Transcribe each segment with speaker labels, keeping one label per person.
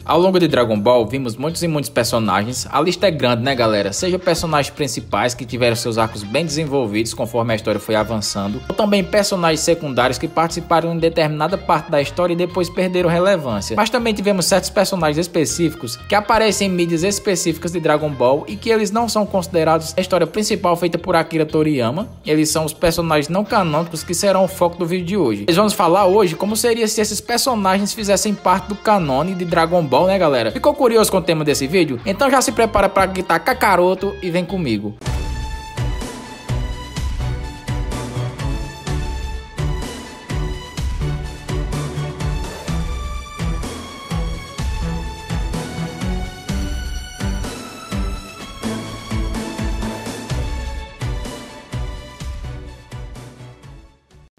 Speaker 1: Ao longo de Dragon Ball, vimos muitos e muitos personagens. A lista é grande, né, galera? Seja personagens principais que tiveram seus arcos bem desenvolvidos conforme a história foi avançando, ou também personagens secundários que participaram em determinada parte da história e depois perderam relevância. Mas também tivemos certos personagens específicos que aparecem em mídias específicas de Dragon Ball e que eles não são considerados a história principal feita por Akira Toriyama. Eles são os personagens não canônicos que serão o foco do vídeo de hoje. Nós vamos falar hoje como seria se esses personagens fizessem parte do canone de Dragon Ball, né, galera? Ficou curioso com o tema desse vídeo? Então já se prepara para gritar Kakaroto e vem comigo.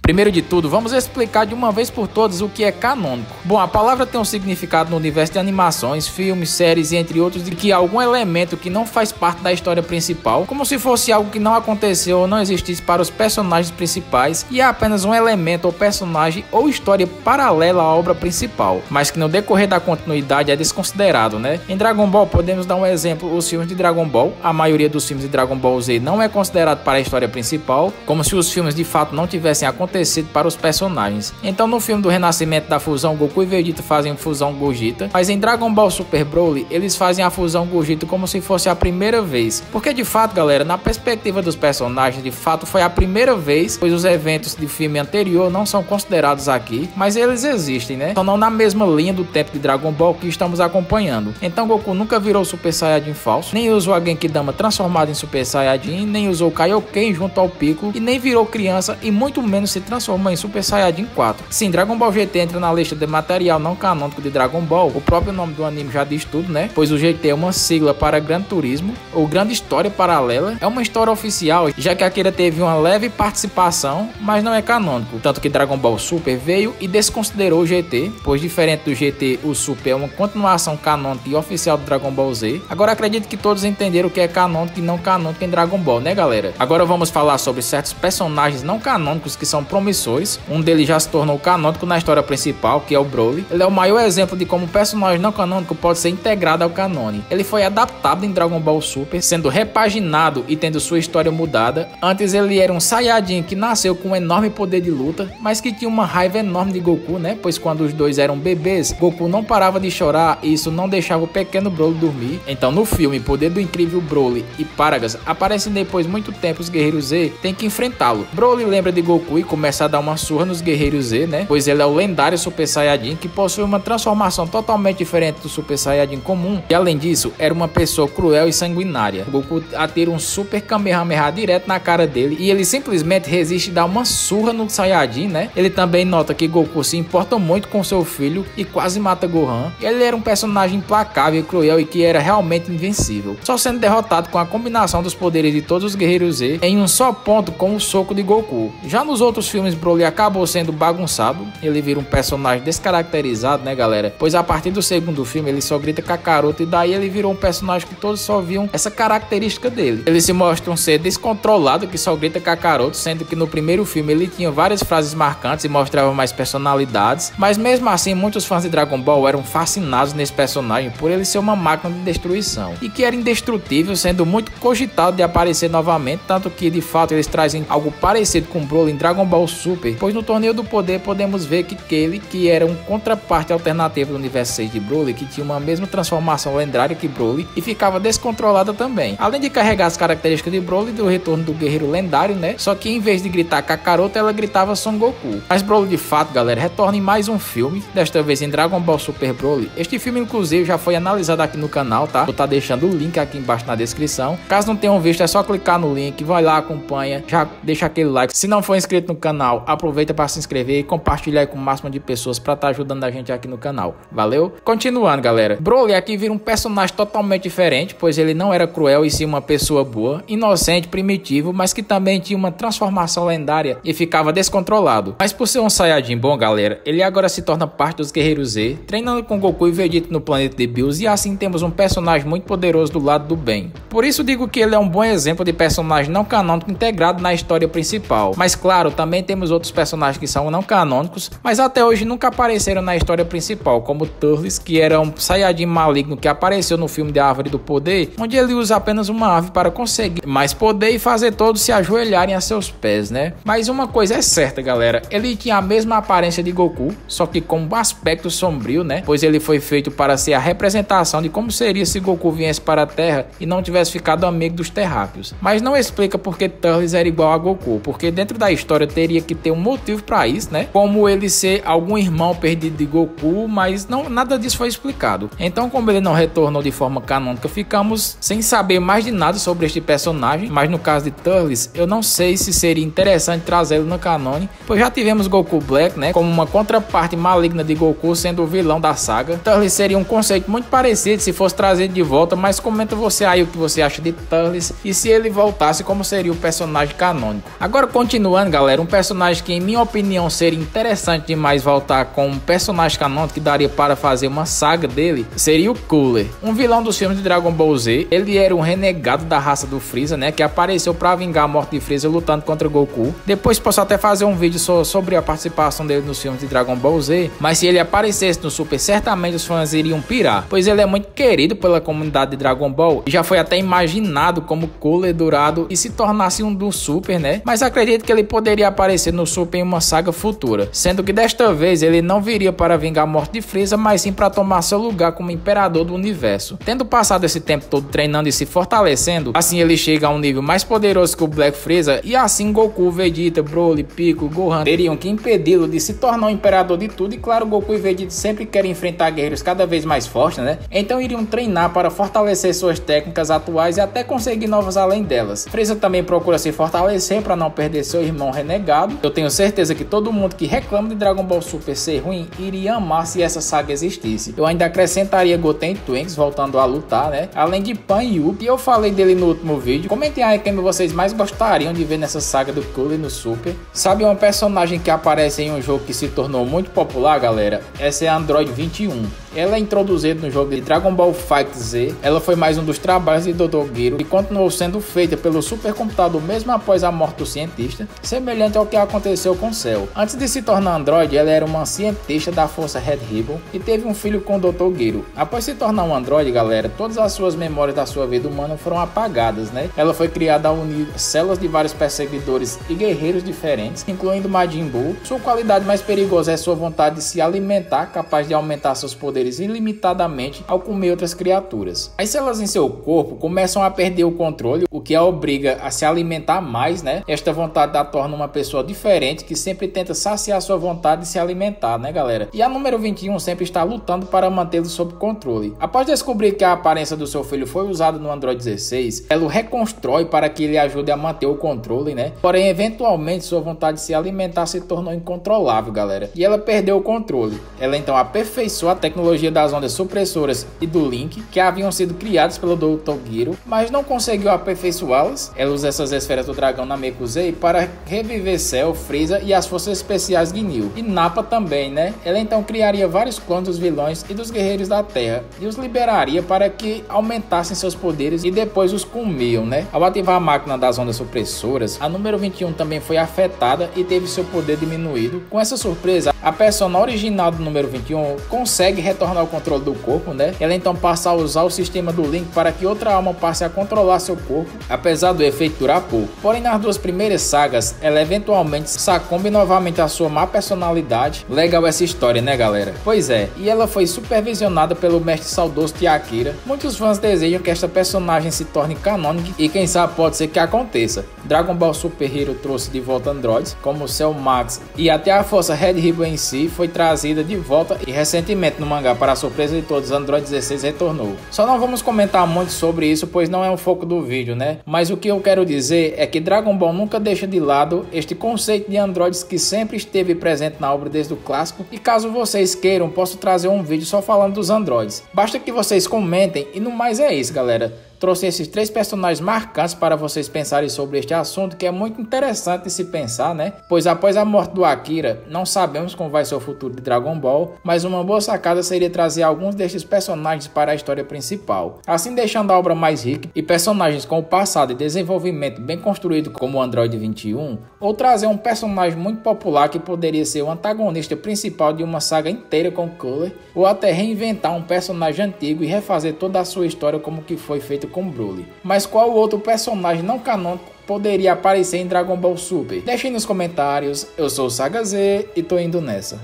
Speaker 1: Primeiro de tudo, vamos explicar de uma vez por todas o que é canônico. Bom, a palavra tem um significado no universo de animações, filmes, séries e entre outros de que algum elemento que não faz parte da história principal, como se fosse algo que não aconteceu ou não existisse para os personagens principais e é apenas um elemento ou personagem ou história paralela à obra principal, mas que no decorrer da continuidade é desconsiderado, né? Em Dragon Ball podemos dar um exemplo, os filmes de Dragon Ball. A maioria dos filmes de Dragon Ball Z não é considerado para a história principal, como se os filmes de fato não tivessem acontecido para os personagens. Então no filme do renascimento da fusão, Goku e Vegeta fazem fusão Gogeta, mas em Dragon Ball Super Broly eles fazem a fusão Gogeta como se fosse a primeira vez, porque de fato, galera, na perspectiva dos personagens, de fato foi a primeira vez, pois os eventos de filme anterior não são considerados aqui, mas eles existem, né? Só não na mesma linha do tempo de Dragon Ball que estamos acompanhando. Então Goku nunca virou Super Saiyajin falso, nem usou a Genkidama transformado em Super Saiyajin, nem usou Kaioken junto ao Piccolo e nem virou criança e muito menos se transformou em Super Saiyajin 4. Sim, Dragon Ball GT entra na lista de material não canônico de Dragon Ball. O próprio nome do anime já diz tudo, né? Pois o GT é uma sigla para Gran Turismo, ou Grande História Paralela. É uma história oficial, já que Akira teve uma leve participação, mas não é canônico. Tanto que Dragon Ball Super veio e desconsiderou o GT, pois diferente do GT, o Super é uma continuação canônica e oficial do Dragon Ball Z. Agora acredito que todos entenderam o que é canônico e não canônico em Dragon Ball, né, galera? Agora vamos falar sobre certos personagens não canônicos que são promissores. Um deles já se tornou canônico na história principal, que é o Broly. Ele é o maior exemplo de como um personagem não canônico pode ser integrado ao canone. Ele foi adaptado em Dragon Ball Super, sendo repaginado e tendo sua história mudada. Antes ele era um Saiyajin que nasceu com um enorme poder de luta, mas que tinha uma raiva enorme de Goku, né? Pois quando os dois eram bebês, Goku não parava de chorar e isso não deixava o pequeno Broly dormir. Então no filme Poder do Incrível Broly e Paragas aparecem depois de muito tempo os Guerreiros Z têm que enfrentá-lo. Broly lembra de Goku e começa a dar uma surra nos Guerreiros Z, né? Pois ele é o lendário Super Saiyajin que possui uma transformação totalmente diferente do Super Saiyajin comum e além disso era uma pessoa cruel e sanguinária. Goku atira um Super Kamehameha direto na cara dele e ele simplesmente resiste e dá uma surra no Saiyajin, né? Ele também nota que Goku se importa muito com seu filho e quase mata Gohan. Ele era um personagem implacável e cruel e que era realmente invencível, só sendo derrotado com a combinação dos poderes de todos os Guerreiros Z em um só ponto com o soco de Goku. Já nos outros filmes, Broly acabou sendo bagunçado, ele vira um personagem descaracterizado, né, galera? Pois a partir do segundo filme ele só grita Kakaroto e daí ele virou um personagem que todos só viam essa característica dele. Ele se mostra um ser descontrolado que só grita Kakaroto, sendo que no primeiro filme ele tinha várias frases marcantes e mostrava mais personalidades, mas mesmo assim muitos fãs de Dragon Ball eram fascinados nesse personagem por ele ser uma máquina de destruição e que era indestrutível, sendo muito cogitado de aparecer novamente, tanto que de fato eles trazem algo parecido com Broly em Dragon Ball Super, pois no Torneio do Poder podemos ver que ele, que era um contraparte alternativo do universo 6 de Broly, que tinha uma mesma transformação lendária que Broly e ficava descontrolada também, além de carregar as características de Broly do retorno do guerreiro lendário, né? Só que em vez de gritar Kakaroto, ela gritava Son Goku. Mas Broly de fato, galera, retorna em mais um filme, desta vez em Dragon Ball Super Broly. Este filme inclusive já foi analisado aqui no canal, tá? Vou estar deixando o link aqui embaixo na descrição. Caso não tenham visto, é só clicar no link, vai lá, acompanha, já deixa aquele like. Se não for inscrito no canal, aproveita para se inscrever e compartilhar com o máximo de pessoas para estar ajudando a gente aqui no canal. Valeu? Continuando, galera. Broly aqui vira um personagem totalmente diferente, pois ele não era cruel e sim uma pessoa boa, inocente, primitivo, mas que também tinha uma transformação lendária e ficava descontrolado. Mas por ser um Saiyajin bom, galera, ele agora se torna parte dos Guerreiros Z, treinando com Goku e Vegeta no planeta de Bills, e assim temos um personagem muito poderoso do lado do bem. Por isso digo que ele é um bom exemplo de personagem não canônico integrado na história principal. Mas claro, também temos outros personagens que são não canônicos, mas até hoje nunca apareceram na história principal, como Turles, que era um Saiyajin maligno que apareceu no filme de Árvore do Poder, onde ele usa apenas uma árvore para conseguir mais poder e fazer todos se ajoelharem a seus pés, né? Mas uma coisa é certa, galera, ele tinha a mesma aparência de Goku, só que com um aspecto sombrio, né? Pois ele foi feito para ser a representação de como seria se Goku viesse para a Terra e não tivesse ficado amigo dos terráqueos. Mas não explica porque Turles era igual a Goku, porque dentro da história teria que ter um motivo para isso, né? Como ele ser algum irmão perdido de Goku, mas nada disso foi explicado. Então, como ele não retornou de forma canônica, ficamos sem saber mais de nada sobre este personagem. Mas no caso de Turles, eu não sei se seria interessante trazê-lo no canone, pois já tivemos Goku Black, né, como uma contraparte maligna de Goku, sendo o vilão da saga. Turles seria um conceito muito parecido se fosse trazido de volta, mas comenta você aí o que você acha de Turles e se ele voltasse, como seria o personagem canônico. Agora, continuando, galera, um personagem que em minha opinião seria interessante demais voltar com um personagem canônico que daria para fazer uma saga dele, seria o Cooler, um vilão dos filmes de Dragon Ball Z. Ele era um renegado da raça do Freeza, né, que apareceu para vingar a morte de Freeza lutando contra Goku. Depois posso até fazer um vídeo sobre a participação dele nos filmes de Dragon Ball Z, mas se ele aparecesse no Super, certamente os fãs iriam pirar, pois ele é muito querido pela comunidade de Dragon Ball e já foi até imaginado como Cooler dourado e se tornasse um do Super, né? Mas acredito que ele poderia aparecer no Super em uma saga futura, sendo que desta vez ele não viria para vingar a morte de Freeza, mas sim para tomar seu lugar como imperador do universo. Tendo passado esse tempo todo treinando e se fortalecendo, assim ele chega a um nível mais poderoso que o Black Freeza, e assim Goku, Vegeta, Broly, Piccolo, Gohan teriam que impedi-lo de se tornar o imperador de tudo. E claro, Goku e Vegeta sempre querem enfrentar guerreiros cada vez mais fortes, né? Então iriam treinar para fortalecer suas técnicas atuais e até conseguir novas além delas. Freeza também procura se fortalecer para não perder seu irmão renegado. Eu tenho certeza que todo mundo que reclama de Dragon Ball Super ser ruim iria amar se essa saga existisse. Eu ainda acrescentaria Goten e Trunks voltando a lutar, né? Além de Pan e Up, e eu falei dele no último vídeo. Comentem aí quem vocês mais gostariam de ver nessa saga do Cooler no Super. Sabe uma personagem que aparece em um jogo que se tornou muito popular, galera? Essa é a Android 21. Ela é introduzida no jogo de Dragon Ball FighterZ. Ela foi mais um dos trabalhos de Dr. Gero e continuou sendo feita pelo supercomputador mesmo após a morte do cientista, semelhante ao que aconteceu com Cell. Antes de se tornar Android, ela era uma cientista da Força Red Ribbon e teve um filho com o Dr. Gero. Após se tornar um Android, galera, todas as suas memórias da sua vida humana foram apagadas, né? Ela foi criada a unir células de vários perseguidores e guerreiros diferentes, incluindo Majin Buu. Sua qualidade mais perigosa é sua vontade de se alimentar, capaz de aumentar seus poderes ilimitadamente ao comer outras criaturas. As células em seu corpo começam a perder o controle, o que a obriga a se alimentar mais, né? Esta vontade a torna uma pessoa diferente que sempre tenta saciar sua vontade de se alimentar, né, galera? E a número 21 sempre está lutando para mantê-lo sob controle. Após descobrir que a aparência do seu filho foi usada no Android 16, ela o reconstrói para que ele ajude a manter o controle, né? Porém, eventualmente, sua vontade de se alimentar se tornou incontrolável, galera. E ela perdeu o controle. Ela então aperfeiçoou a tecnologia das ondas supressoras e do Link, que haviam sido criadas pelo Dr. Gero, mas não conseguiu aperfeiçoá-las. Ela usa essas esferas do dragão Namekusei para reviver Cell, Freeza e as forças especiais Ginyu. E Nappa também, né? Ela então criaria vários clones dos vilões e dos guerreiros da Terra e os liberaria para que aumentassem seus poderes e depois os comiam, né? Ao ativar a máquina das ondas supressoras, a número 21 também foi afetada e teve seu poder diminuído. Com essa surpresa, a persona original do número 21 consegue retornar ao controle do corpo, né? Ela então passa a usar o sistema do Link para que outra alma passe a controlar seu corpo, apesar do efeito durar pouco. Porém, nas duas primeiras sagas, ela eventualmente sucumbe novamente à sua má personalidade. Legal essa história, né, galera? Pois é, e ela foi supervisionada pelo mestre saudoso Tyakira. Muitos fãs desejam que esta personagem se torne canônica e quem sabe pode ser que aconteça. Dragon Ball Super Hero trouxe de volta androids, como o Cell Max e até a Força Red Ribbon em si foi trazida de volta e recentemente no mangá, para a surpresa de todos, Android 16 retornou. Só não vamos comentar muito sobre isso, pois não é o foco do vídeo, né? Mas o que eu quero dizer é que Dragon Ball nunca deixa de lado este conceito de androides que sempre esteve presente na obra desde o clássico, e caso vocês queiram, posso trazer um vídeo só falando dos androides. Basta que vocês comentem e no mais é isso, galera. trouxe esses 3 personagens marcantes para vocês pensarem sobre este assunto, que é muito interessante de se pensar, né? Pois após a morte do Akira, não sabemos como vai ser o futuro de Dragon Ball, mas uma boa sacada seria trazer alguns destes personagens para a história principal, assim deixando a obra mais rica e personagens com o passado e desenvolvimento bem construído como o Android 21, ou trazer um personagem muito popular que poderia ser o antagonista principal de uma saga inteira com Cooler, ou até reinventar um personagem antigo e refazer toda a sua história como que foi feito com Broly. Mas qual outro personagem não canônico poderia aparecer em Dragon Ball Super? Deixem nos comentários. Eu sou o Saga Z e tô indo nessa.